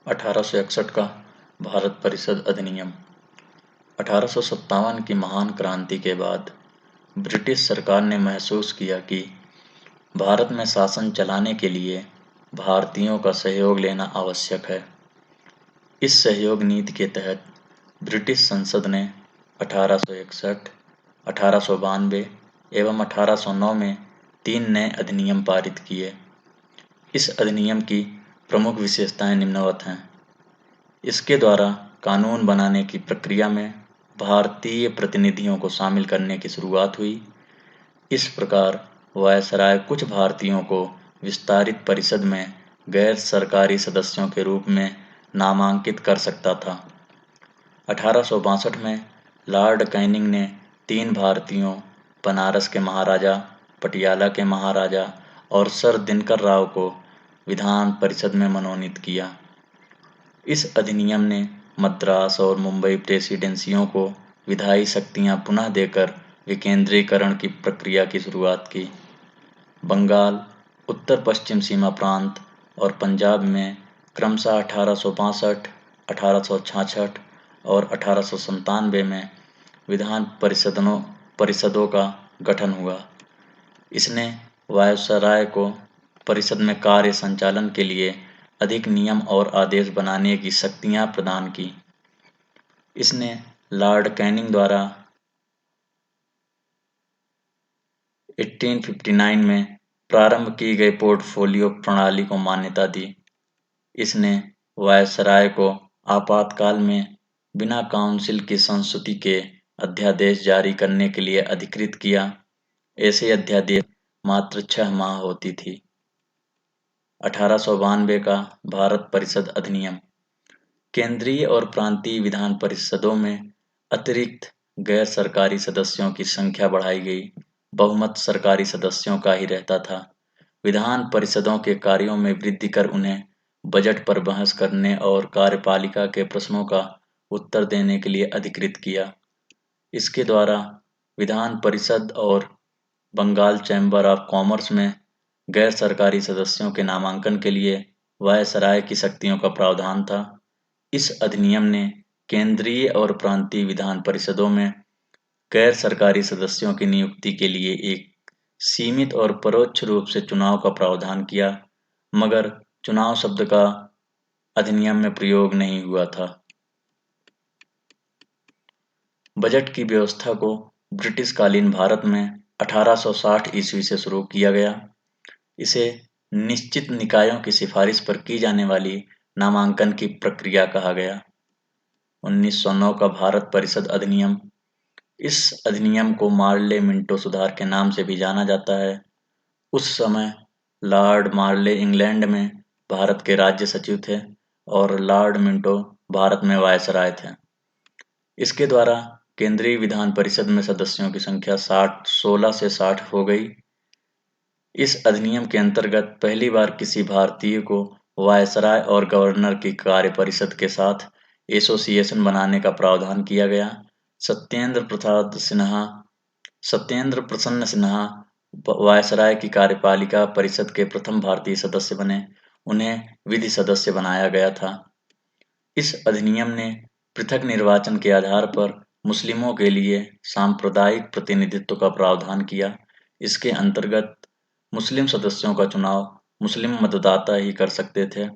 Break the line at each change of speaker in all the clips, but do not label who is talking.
1861 का भारत परिषद अधिनियम। 1857 की महान क्रांति के बाद ब्रिटिश सरकार ने महसूस किया कि भारत में शासन चलाने के लिए भारतीयों का सहयोग लेना आवश्यक है। इस सहयोग नीति के तहत ब्रिटिश संसद ने 1861, 1892 एवं 1809 में 3 नए अधिनियम पारित किए। इस अधिनियम की प्रमुख विशेषताएं निम्नवत हैं। इसके द्वारा कानून बनाने की प्रक्रिया में भारतीय प्रतिनिधियों को शामिल करने की शुरुआत हुई। इस प्रकार वायसराय कुछ भारतीयों को विस्तारित परिषद में गैर सरकारी सदस्यों के रूप में नामांकित कर सकता था। 1862 में लॉर्ड कैनिंग ने 3 भारतीयों, बनारस के महाराजा, पटियाला के महाराजा और सर दिनकर राव को विधान परिषद में मनोनीत किया। इस अधिनियम ने मद्रास और मुंबई प्रेसिडेंसियों को विधायी शक्तियां पुनः देकर विकेंद्रीकरण की प्रक्रिया की शुरुआत की। बंगाल, उत्तर पश्चिम सीमा प्रांत और पंजाब में क्रमशः 1862, 1866 और 1897 में विधान परिषदों का गठन हुआ। इसने वायसराय को परिषद में कार्य संचालन के लिए अधिक नियम और आदेश बनाने की शक्तियां प्रदान की। इसने लॉर्ड कैनिंग द्वारा 1859 में प्रारंभ की गई पोर्टफोलियो प्रणाली को मान्यता दी। इसने वायसराय को आपातकाल में बिना काउंसिल की संस्तुति के अध्यादेश जारी करने के लिए अधिकृत किया। ऐसे अध्यादेश मात्र 6 माह होती थी। 1892 का भारत परिषद अधिनियम। केंद्रीय और प्रांतीय विधान परिषदों में अतिरिक्त गैर सरकारी सदस्यों की संख्या बढ़ाई गई। बहुमत सरकारी सदस्यों का ही रहता था। विधान परिषदों के कार्यों में वृद्धि कर उन्हें बजट पर बहस करने और कार्यपालिका के प्रश्नों का उत्तर देने के लिए अधिकृत किया। इसके द्वारा विधान परिषद और बंगाल चैम्बर ऑफ कॉमर्स में गैर सरकारी सदस्यों के नामांकन के लिए वायसराय की शक्तियों का प्रावधान था। इस अधिनियम ने केंद्रीय और प्रांतीय विधान परिषदों में गैर सरकारी सदस्यों की नियुक्ति के लिए एक सीमित और परोक्ष रूप से चुनाव का प्रावधान किया, मगर चुनाव शब्द का अधिनियम में प्रयोग नहीं हुआ था। बजट की व्यवस्था को ब्रिटिश कालीन भारत में 1860 ईस्वी से शुरू किया गया। इसे निश्चित निकायों की सिफारिश पर की जाने वाली नामांकन की प्रक्रिया कहा गया। 1909 का भारत परिषद अधिनियम। इस अधिनियम को मार्ले मिंटो सुधार के नाम से भी जाना जाता है। उस समय लॉर्ड मार्ले इंग्लैंड में भारत के राज्य सचिव थे और लॉर्ड मिंटो भारत में वायसराय थे। इसके द्वारा केंद्रीय विधान परिषद में सदस्यों की संख्या 16 से 60 हो गई। इस अधिनियम के अंतर्गत पहली बार किसी भारतीय को वायसराय और गवर्नर की कार्य परिषद के साथ एसोसिएशन बनाने का प्रावधान किया गया। सत्येंद्र प्रसन्न सिन्हा वायसराय की कार्यपालिका परिषद के प्रथम भारतीय सदस्य बने। उन्हें विधि सदस्य बनाया गया था। इस अधिनियम ने पृथक निर्वाचन के आधार पर मुस्लिमों के लिए सांप्रदायिक प्रतिनिधित्व का प्रावधान किया। इसके अंतर्गत मुस्लिम सदस्यों का चुनाव मुस्लिम मतदाता ही कर सकते थे।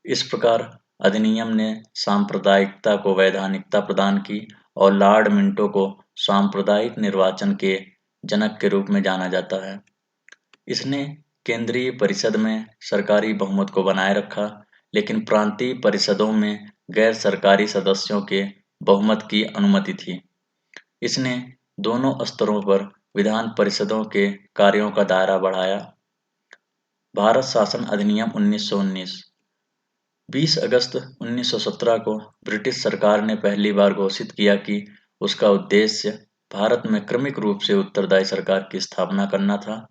इस प्रकार अधिनियम ने सांप्रदायिकता को वैधानिकता प्रदान की और लॉर्ड मिंटो को सांप्रदायिक निर्वाचन के जनक के रूप में जाना जाता है। इसने केंद्रीय परिषद में सरकारी बहुमत को बनाए रखा, लेकिन प्रांतीय परिषदों में गैर सरकारी सदस्यों के बहुमत की अनुमति थी। इसने दोनों स्तरों पर विधान परिषदों के कार्यों का दायरा बढ़ाया। भारत शासन अधिनियम 1919। 20 अगस्त 1917 को ब्रिटिश सरकार ने पहली बार घोषित किया कि उसका उद्देश्य भारत में क्रमिक रूप से उत्तरदायी सरकार की स्थापना करना था।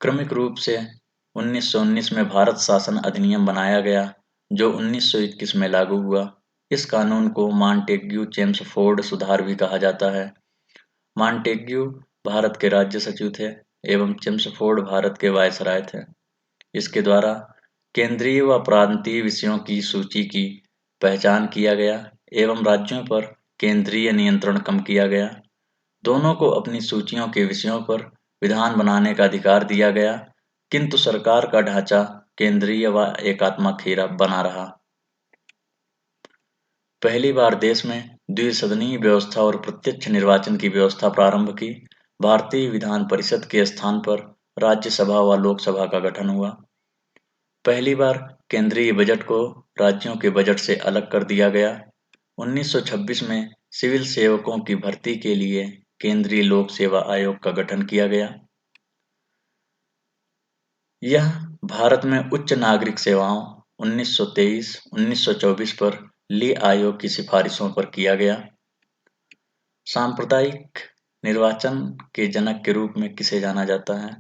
क्रमिक रूप से 1919 में भारत शासन अधिनियम बनाया गया, जो 1921 में लागू हुआ। इस कानून को मॉन्टेग्यू-चेम्सफोर्ड सुधार भी कहा जाता है। मॉन्टेग्यू भारत के राज्य सचिव थे एवं चेम्सफोर्ड भारत के वायसराय थे। इसके द्वारा केंद्रीय व प्रांतीय विषयों की सूची की पहचान किया गया एवं राज्यों पर केंद्रीय नियंत्रण कम किया गया। दोनों को अपनी सूचियों के विषयों पर विधान बनाने का अधिकार दिया गया, किंतु सरकार का ढांचा केंद्रीय व एकात्मक ही बना रहा। पहली बार देश में द्विसदनीय व्यवस्था और प्रत्यक्ष निर्वाचन की व्यवस्था प्रारंभ की। भारतीय विधान परिषद के स्थान पर राज्यसभा व लोकसभा का गठन हुआ। पहली बार केंद्रीय बजट को राज्यों के बजट से अलग कर दिया गया। 1926 में सिविल सेवकों की भर्ती के लिए केंद्रीय लोक सेवा आयोग का गठन किया गया। यह भारत में उच्च नागरिक सेवाओं 1923-1924 पर ली आयोग की सिफारिशों पर किया गया। सांप्रदायिक निर्वाचन के जनक के रूप में किसे जाना जाता है?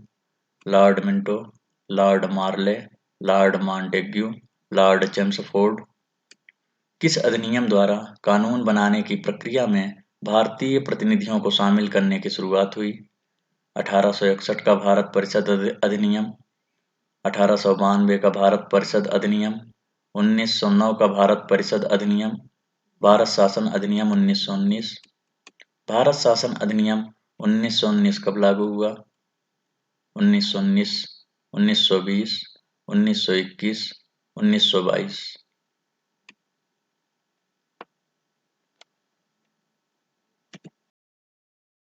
लॉर्ड मिंटो, लॉर्ड मार्ले, लॉर्ड मॉन्टेग्यू, लॉर्ड चेम्सफोर्ड। किस अधिनियम द्वारा कानून बनाने की प्रक्रिया में भारतीय प्रतिनिधियों को शामिल करने की शुरुआत हुई? 1861 का भारत परिषद अधिनियम, 1892 का भारत परिषद अधिनियम, 1909 का भारत परिषद अधिनियम, भारत शासन अधिनियम 1919। भारत शासन अधिनियम 1919 कब लागू हुआ? 1919, 1920, 1921, 1922।